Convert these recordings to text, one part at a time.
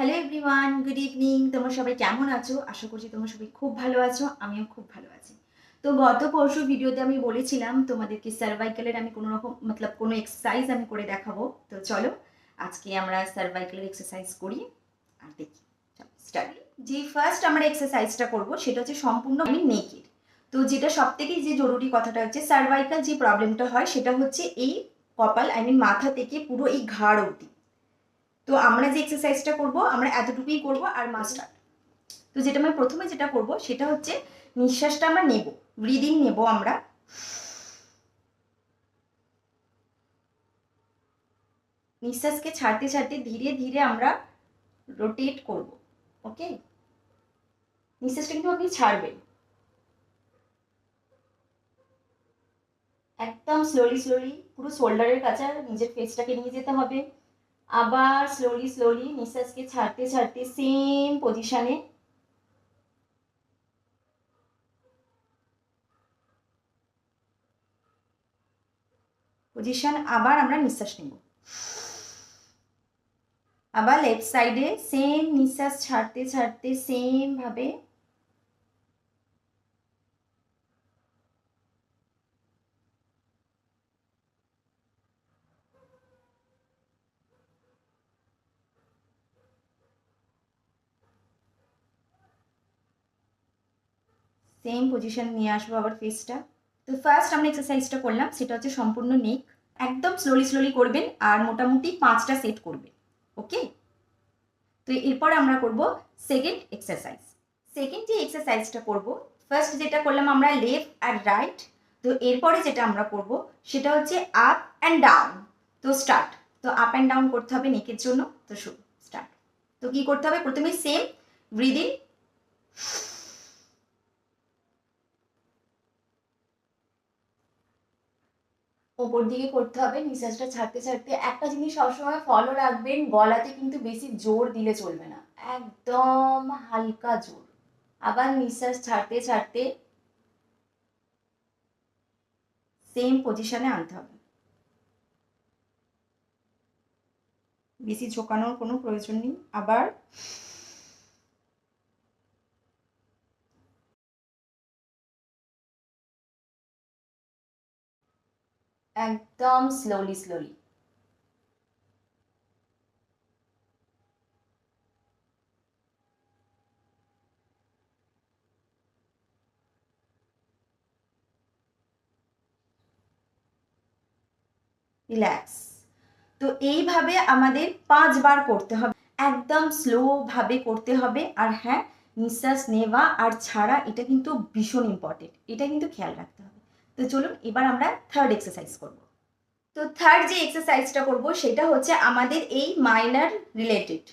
Hello everyone, good evening. তোমরা সবাই কেমন আছো? আশা করছি তোমরা সবাই খুব ভালো আছো। আমিও খুব ভালো আছি। তো গত পরশু ভিডিওতে আমি বলেছিলাম তোমাদেরকে সার্ভাইকালের আমি কোনো রকম কোনো এক্সারসাইজ আমি করে দেখাবো। তো চলো আজকে আমরা সার্ভাইকালের এক্সারসাইজ করি আর দেখি। স্টার্ট। যে ফার্স্ট আমরা এক্সারসাইজটা করব সেটা হচ্ছে সম্পূর্ণ আমি নেকেড। তো যেটা সবথেকে যে জরুরি কথাটা হচ্ছে সার্ভাইকাল যে প্রবলেমটা হয় সেটা হচ্ছে এই কপাল মাথা থেকে পুরো এই ঘাড় অবধি। তো আমরা যে এক্সারসাইজটা করব আমরা এতটুকুই করব আর মাস্টার। তো যেটা আমি প্রথমে যেটা করব সেটা হচ্ছে নিঃশ্বাসটা আমরা নেব, ব্রিদিং নেব আমরা। নিঃশ্বাসকে ছাড়তে ছাড়তে ধীরে ধীরে আমরা রোটেট করব। ওকে, নিঃশ্বাসটা কিন্তু আপনি ছাড়বেন একদম স্লোলি স্লোলি, পুরো শোল্ডারের কাছে নিজের ফেসটাকে নিয়ে যেতে হবে। আবার স্লোলি স্লোলি নিঃশ্বাসকে ছাড়তে ছাড়তে সেম পজিশনে আবার আমরা নিঃশ্বাস নেব। আবার লেফট সাইডে সেম নিঃশ্বাস ছাড়তে ছাড়তে সেম ভাবে সেম পজিশন নিয়ে আসবো আবার ফেসটা। তো ফার্স্ট আমরা এক্সারসাইজটা করলাম সেটা হচ্ছে সম্পূর্ণ নেক, একদম স্লোলি স্লোলি করবেন আর মোটামুটি 5টা সেট করবেন। ওকে, তো এরপর আমরা করব সেকেন্ড এক্সারসাইজ। সেকেন্ড যে এক্সারসাইজটা করব, ফার্স্ট যেটা করলাম আমরা লেফট আর রাইট, তো এরপরে যেটা আমরা করব সেটা হচ্ছে আপ অ্যান্ড ডাউন। তো স্টার্ট। তো আপ অ্যান্ড ডাউন করতে হবে নেকের জন্য। তো শুরু, স্টার্ট। তো কি করতে হবে, প্রথমে সেম ব্রিদিং, ওপর দিকে করতে হবে নিঃশ্বাসটা ছাড়তে ছাড়তে। একটা জিনিস সবসময় ফলো রাখবেন, গলাতে কিন্তু বেশি জোর দিলে চলবে না, একদম হালকা জোর। আবার নিঃশ্বাস ছাড়তে ছাড়তে সেম পজিশনে আনতে হবে, বেশি ঝোঁকানোর কোনো প্রয়োজন নেই। আবার একদম স্লোলি স্লোলি। রিল্যাক্স। তো এইভাবে আমাদের 5বার করতে হবে, একদম স্লো ভাবে করতে হবে। আর হ্যাঁ, নিঃশ্বাস নেওয়া আর ছাড়া এটা কিন্তু ভীষণ ইম্পর্টেন্ট, এটা কিন্তু খেয়াল রাখতে হবে। তো চলুন এবার আমরা থার্ড এক্সারসাইজ করব। তো থার্ড যে এক্সারসাইজটা করব সেটা হচ্ছে আমাদের এই মাইনার রিলেটেড,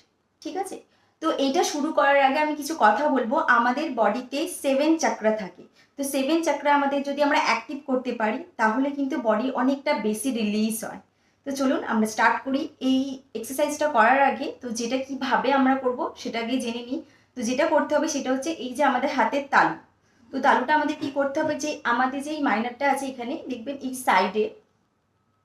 ঠিক আছে? তো এইটা শুরু করার আগে আমি কিছু কথা বলবো। আমাদের বডিতে 7 চাকরা থাকে। তো 7 চাকরা আমাদের যদি আমরা অ্যাক্টিভ করতে পারি তাহলে কিন্তু বডি অনেকটা বেশি রিলিজ হয়। তো চলুন আমরা স্টার্ট করি এই এক্সারসাইজটা করার আগে। তো যেটা কিভাবে আমরা করব সেটা আগে জেনে নিই। তো যেটা করতে হবে সেটা হচ্ছে এই যে আমাদের হাতের তালু। তো তালুটা আমাদের কি করতে হবে, যে আমাদের যে মাইনারটা আছে এখানে দেখবেন এই সাইডে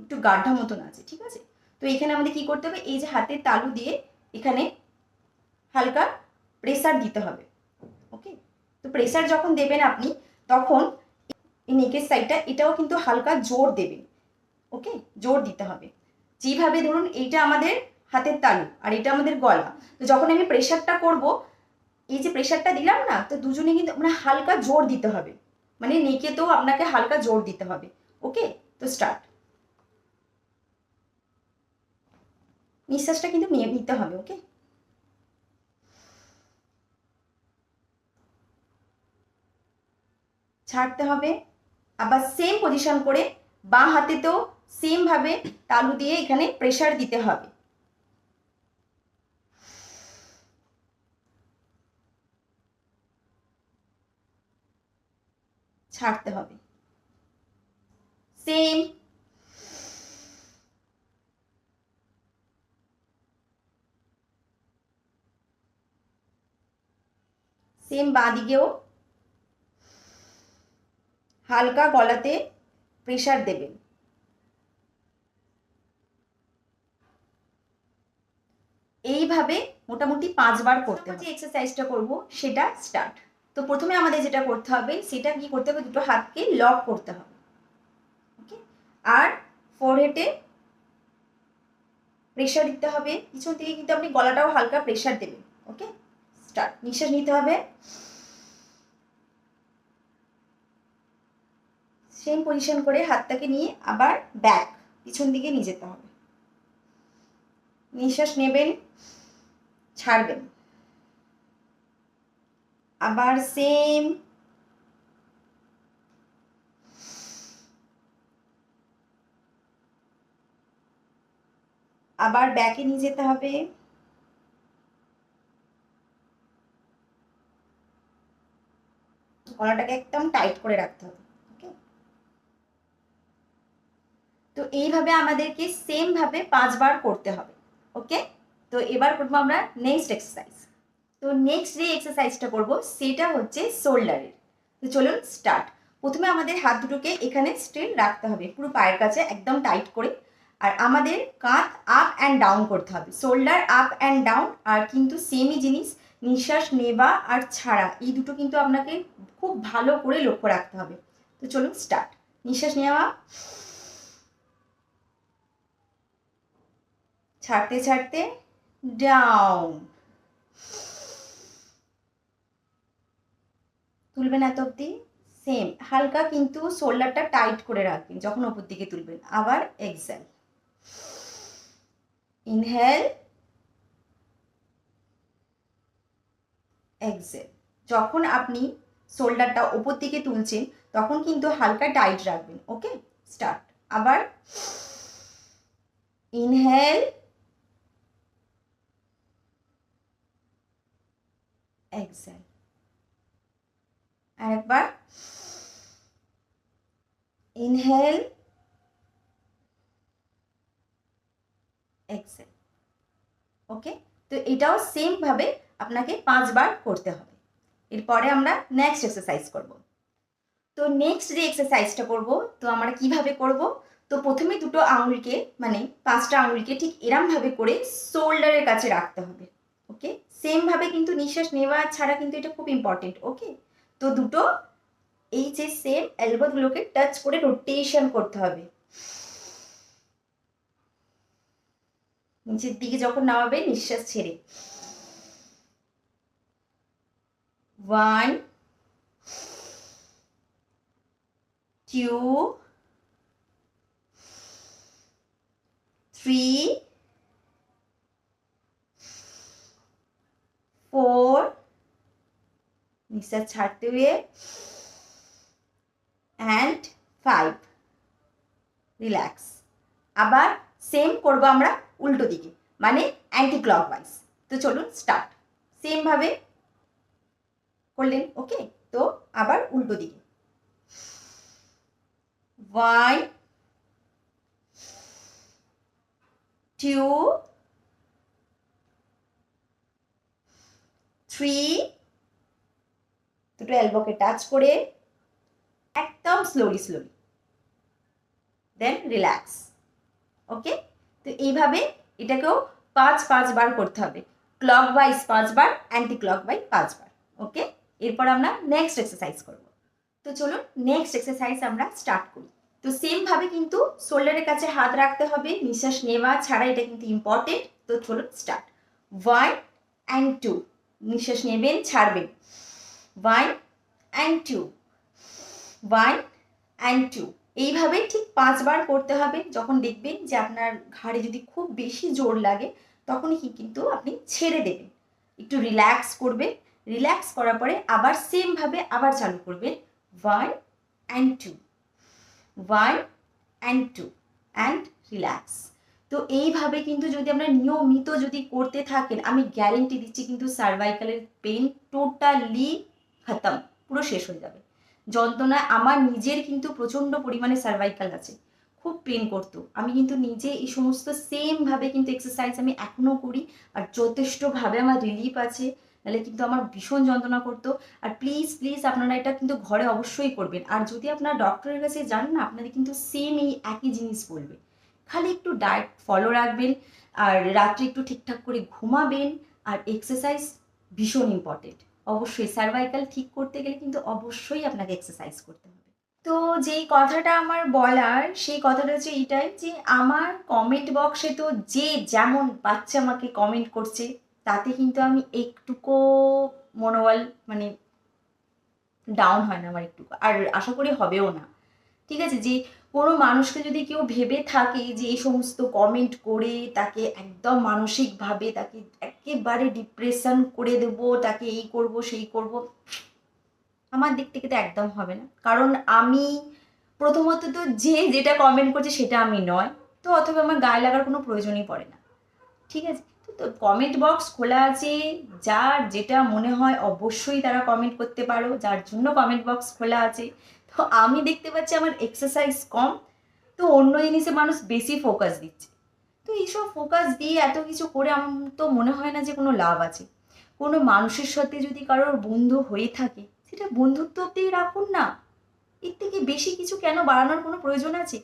একটু গাঢ় মতন আছে, ঠিক আছে? তো এখানে আমাদের কি করতে হবে, এই যে হাতের তালু দিয়ে এখানে হালকা প্রেসার দিতে হবে। ওকে, তো প্রেসার যখন দেবেন আপনি তখন এই নেকের সাইডটা এটাও কিন্তু হালকা জোর দেবেন। ওকে, জোর দিতে হবে। যেভাবে ধরুন এইটা আমাদের হাতের তালু আর এটা আমাদের গলা, তো যখন আমি প্রেসারটা করব, এই যে প্রেসারটা দিলাম না, তো দুজনে কিন্তু হালকা জোর দিতে হবে, মানে নেকেতেও আপনাকে হালকা জোর দিতে হবে। ওকে, তো স্টার্ট। নিঃশ্বাসটা কিন্তু নিয়ে নিতে হবে। ওকে, ছাড়তে হবে। আবার সেম পজিশন করে বাঁ হাতেতেও সেম ভাবে তালু দিয়ে এখানে প্রেসার দিতে হবে। ছাড়তে হবে সেম। সেম বাঁ দিকেও হালকা গলাতে প্রেসার দেবেন। এইভাবে মোটামুটি 5 বার করতে হবে। যে এক্সারসাইজটা করব সেটা স্টার্ট। তো প্রথমে আমাদের যেটা করতে হবে সেটা কি করতে হবে, দুটো হাতকে লক করতে হবে, ওকে। আর ফোরহেডে প্রেশার দিতে হবে, পিছন থেকে কিন্তু আপনি গলাটাও হালকা প্রেশার দেবেন, ওকে। স্টার্ট। নিঃশ্বাস নিতে হবে, সেম পজিশন করে হাতটাকে নিয়ে আবার ব্যাক পিছন দিকে নিয়ে যেতে হবে। নিঃশ্বাস নেবেন, ছাড়বেন, আবার সেম, আবার ব্যাকে নিয়ে যেতে হবে, গলাটাকে একদম টাইট করে রাখতে হবে, ওকে। তো এইভাবে আমাদেরকে সেম ভাবে 5 বার করতে হবে, ওকে। তো এবার করবো আমরা নেক্সট এক্সারসাইজ। তো নেক্সট যে এক্সারসাইজটা করব সেটা হচ্ছে শোল্ডারের। তো চলুন স্টার্ট। প্রথমে আমাদের হাত দুটোকে এখানে স্ট্রেট রাখতে হবে, পুরো পায়ের কাছে একদম টাইট করে। আর আমাদের কাঁধ আপ অ্যান্ড ডাউন করতে হবে, শোল্ডার আপ অ্যান্ড ডাউন। আর কিন্তু সেমই জিনিস, নিঃশ্বাস নেওয়া আর ছাড়া এই দুটো কিন্তু আপনাকে খুব ভালো করে লক্ষ্য রাখতে হবে। তো চলুন স্টার্ট। নিঃশ্বাস নেওয়া, ছাড়তে ছাড়তে ডাউন, তুলবেন এত অবধি, সেম হালকা কিন্তু শোল্ডারটা টাইট করে রাখবেন যখন ওপর দিকে তুলবেন। আবার এক্সেল, ইনহেল, এক্সেল। যখন আপনি শোল্ডারটা ওপর দিকে তুলছেন তখন কিন্তু হালকা টাইট রাখবেন, ওকে। স্টার্ট। আবার ইনহেল, এক্সেল। আরেকবার ইনহেল, এক্সেল, ওকে। তো এটাও সেম ভাবে আপনাকে 5 বার করতে হবে। এরপরে আমরা নেক্সট এক্সারসাইজ করব। তো নেক্সট যে এক্সারসাইজটা করব, তো আমরা কিভাবে করব, তো প্রথমে দুটো আঙুলকে মানে 5টা আঙুলকে ঠিক এরমভাবে করে শোল্ডারের কাছে রাখতে হবে, ওকে। সেম ভাবে কিন্তু নিঃশ্বাস নেওয়া ছাড়া কিন্তু এটা খুব ইম্পর্টেন্ট, ওকে। তো দুটো এই যে সেম এলবোগুলোকে টাচ করে রোটেশন করতে হবে। নিচের দিকে যখন নামাবে নিঃশ্বাস ছেড়ে, 1 2 3 4, নিঃশ্বাস ছাড়তে हुए, অ্যান্ড 5, রিল্যাক্স। আবার সেম করব আমরা উল্টো দিকে, মানে অ্যান্টি ক্লকওয়াইজ। তো চলুন স্টার্ট। সেম ভাবে করলেন, ওকে। তো আবার উল্টো দিকে, 1 2 3, দুটো এলবোকে টাচ করে একদম স্লোলি স্লোলি, দেন রিল্যাক্স, ওকে। তো এইভাবে এটাকেও 5 বার করতে হবে, ক্লকওয়াইজ 5 বার, অ্যান্টি ক্লকওয়াইজ 5 বার, ওকে। এরপর আমরা নেক্সট এক্সারসাইজ করব। তো চলুন নেক্সট এক্সারসাইজ আমরা স্টার্ট করি। তো সেম ভাবে কিন্তু শোল্ডারের কাছে হাত রাখতে হবে, নিঃশ্বাস নেওয়া ছাড়া, এটা কিন্তু ইম্পর্টেন্ট। তো চলুন স্টার্ট। 1 and 2, নিঃশ্বাস নেবেন, ছাড়বেন, 1 and 2, 1 and 2। এইভাবে ঠিক 5 বার করতে হবে। যখন দেখবেন যে আপনার ঘাড়ে যদি খুব বেশি জোর লাগে তখনই কিন্তু আপনি ছেড়ে দেবেন, একটু রিল্যাক্স করবেন। রিল্যাক্স করার পরে আবার সেম ভাবে আবার চালু করবেন, 1 and 2, 1 and 2, অ্যান্ড রিল্যাক্স। তো এইভাবে কিন্তু যদি আমরা নিয়মিত যদি করতে থাকেন, আমি গ্যারেন্টি দিচ্ছি কিন্তু সার্ভাইকালের পেন টোটালি খতম, পুরো শেষ হয়ে যাবে। যন্ত্রণায় আমার নিজের কিন্তু প্রচণ্ড পরিমাণে সার্ভাইকাল আছে, খুব পেন করতো। আমি কিন্তু নিজে এই সমস্ত সেমভাবে কিন্তু এক্সারসাইজ আমি এখনও করি, আর যথেষ্টভাবে আমার রিলিফ আছে, নাহলে কিন্তু আমার ভীষণ যন্ত্রণা করতো। আর প্লিজ প্লিজ আপনারা এটা কিন্তু ঘরে অবশ্যই করবেন। আর যদি আপনারা ডক্টরের কাছে যান না, আপনাদের কিন্তু সেম এই একই জিনিস বলবে, খালি একটু ডায়েট ফলো রাখবেন, আর রাত্রে একটু ঠিকঠাক করে ঘুমাবেন, আর এক্সারসাইজ ভীষণ ইম্পর্টেন্ট। অবশ্যই সার্ভাইকাল ঠিক করতে গেলে কিন্তু অবশ্যই আপনাকে এক্সারসাইজ করতে হবে। তো যেই কথাটা আমার বলার সেই কথাটা হচ্ছে এইটাই যে আমার কমেন্ট বক্সে তো যে যেমন বাচ্চা আমাকে কমেন্ট করছে, তাতে কিন্তু আমি একটুকু মনোবল মানে ডাউন হয় না আমার একটুকু, আর আশা করি হবেও না। ঠিক আছে, যে কোনো মানুষকে যদি কেউ ভেবে থাকে যে এই সমস্ত কমেন্ট করে তাকে একদম মানসিকভাবে তাকে একেবারে ডিপ্রেশন করে দেবো, তাকে এই করব সেই করব, আমার দিক থেকে তো একদম হবে না। কারণ আমি প্রথমত তো যে যেটা কমেন্ট করছে সেটা আমি নয়, তো অথবা আমার গায়ে লাগার কোনো প্রয়োজনই পড়ে না। ঠিক আছে, তো কমেন্ট বক্স খোলা আছে, যার যেটা মনে হয় অবশ্যই তারা কমেন্ট করতে পারো, যার জন্য কমেন্ট বক্স খোলা আছে। তো আমি দেখতে পাচ্ছি আমার এক্সারসাইজ কম, তো অন্য জিনিসে মানুষ বেশি ফোকাস দিচ্ছে। তো এইসব ফোকাস দিয়ে এত কিছু করে আমার তো মনে হয় না যে কোনো লাভ আছে। কোনো মানুষের সাথে যদি কারোর বন্ধু হয়ে থাকে, সেটা বন্ধুত্ব অব্দিই রাখুন না, এর থেকে বেশি কিছু কেন বাড়ানোর কোনো প্রয়োজন আছে?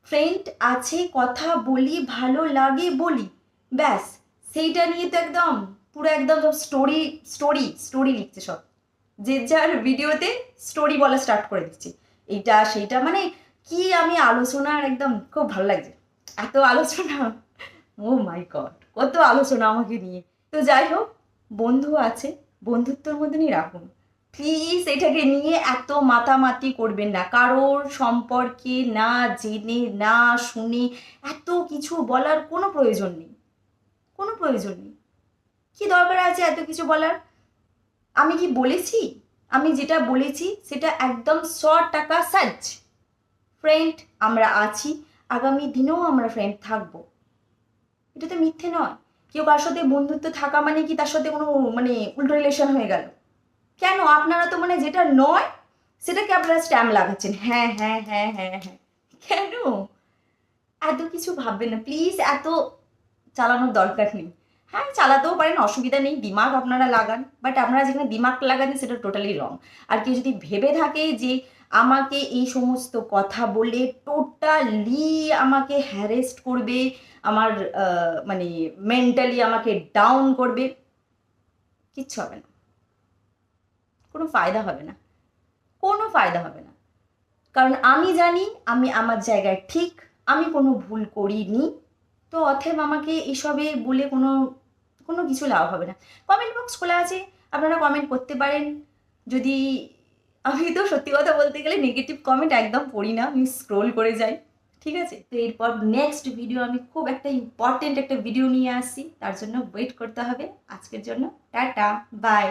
ফ্রেন্ড আছে, কথা বলি, ভালো লাগে বলি, ব্যাস। সেইটা নিয়ে তো একদম পুরো একদম সব স্টোরি স্টোরি স্টোরি লিখছে সব, যে যার ভিডিওতে স্টোরি বলা স্টার্ট করে দিচ্ছে, এইটা সেইটা, মানে কি আমি আলোচনার একদম খুব ভালো লাগছে, এত আলোচনা, ও মাই গড, কত আলোচনা আমাকে নিয়ে। তো যাই হোক, বন্ধু আছে, বন্ধুত্বর মতনই রাখুন। প্লিজ এটাকে নিয়ে এত মাতামাতি করবেন না, কারোর সম্পর্কে না জেনে না শুনে এত কিছু বলার কোনো প্রয়োজন নেই, কোনো প্রয়োজন নেই। কি দরকার আছে এত কিছু বলার? আমি কি বলেছি? আমি যেটা বলেছি সেটা একদম 100% সচ। ফ্রেন্ড আমরা আছি, আগামী দিনেও আমরা ফ্রেন্ড থাকবো, এটা তো মিথ্যে নয়। কেউ কার সাথে বন্ধুত্ব থাকা মানে কি তার সাথে কোনো মানে উল্টো রিলেশন হয়ে গেল? কেন আপনারা তো মানে যেটা নয় সেটাকে আপনারা স্ট্যাম্প লাগাচ্ছেন, হ্যাঁ হ্যাঁ হ্যাঁ হ্যাঁ হ্যাঁ। কেন এত কিছু ভাববেন না প্লিজ, এত চালানোর দরকার নেই। হ্যাঁ চালাতেও পারেন, অসুবিধা নেই, দিমাগ আপনারা লাগান, বাট আপনারা যেখানে দিমাগ লাগান সেটা টোটালি রং। আর কেউ যদি ভেবে থাকে যে আমাকে এই সমস্ত কথা বলে টোটালি আমাকে হ্যারেস্ট করবে, আমার মানে মেন্টালি আমাকে ডাউন করবে, কিচ্ছু হবে না, কোনো ফায়দা হবে না, কোনো ফায়দা হবে না। কারণ আমি জানি আমি আমার জায়গায় ঠিক, আমি কোনো ভুল করিনি। তো অতএব আমাকে এসবে বলে কোনো কোনো কিছু লাভ হবে না। কমেন্ট বক্স খোলা আছে, আপনারা কমেন্ট করতে পারেন। যদি আমি তো সত্যি কথা বলতে গেলে নেগেটিভ কমেন্ট একদম পড়ি না, আমি স্ক্রোল করে যাই। ঠিক আছে, তো এরপর নেক্সট ভিডিও আমি খুব একটা ইম্পর্টেন্ট একটা ভিডিও নিয়ে আসছি, তার জন্য ওয়েট করতে হবে। আজকের জন্য টাটা, বাই।